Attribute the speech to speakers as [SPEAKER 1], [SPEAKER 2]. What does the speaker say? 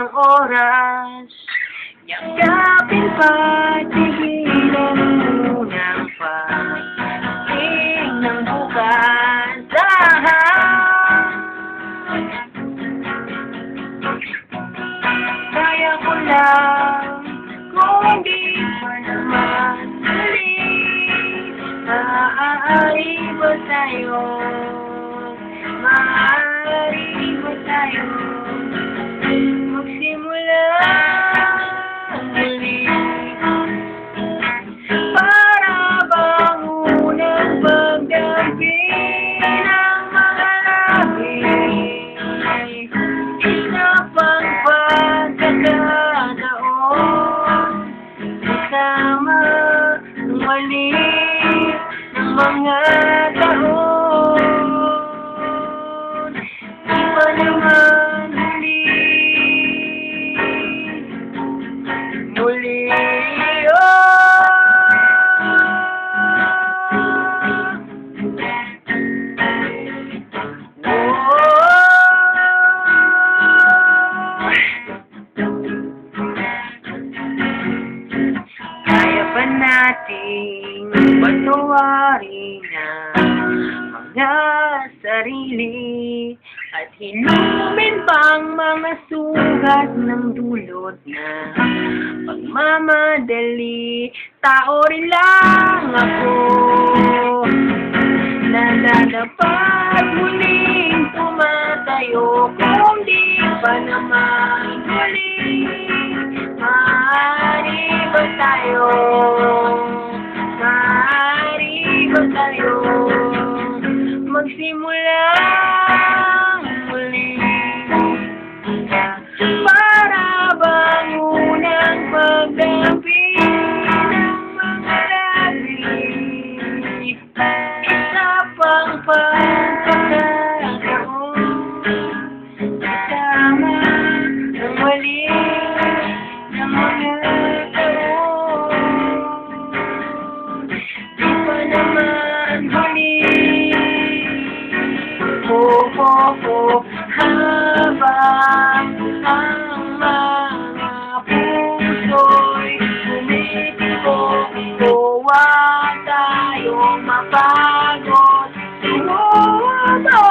[SPEAKER 1] ng oras. Yakapin pa, tigilan munang pag-ibig ng bukas. Kaya ko lang, kung di pa naman muli, maaari ba tayo? Maaari ba tayo magsimula muli? Para bang unang pagdampi ng mga labi, isa pang pagkakataon kasama ng maliit ng mga taon. Di pa naman muli, kaya ba nating patawarin na mga sarili at hinumin pang mga sugat ng dulot na pagmamadali? Tao rin lang ako na dapat muling tumatayo, kung di pa naman muli. Maaari ba tayo? Maaari ba tayo magsimula muli? Para bang unang pagdampi ng mga labi, isa pang pagkakataon kasama ng maliit na mga taon. Di pa naman huli, habang ang mga puso'y tumitibok, huwag tayong mapagod. Sumundo!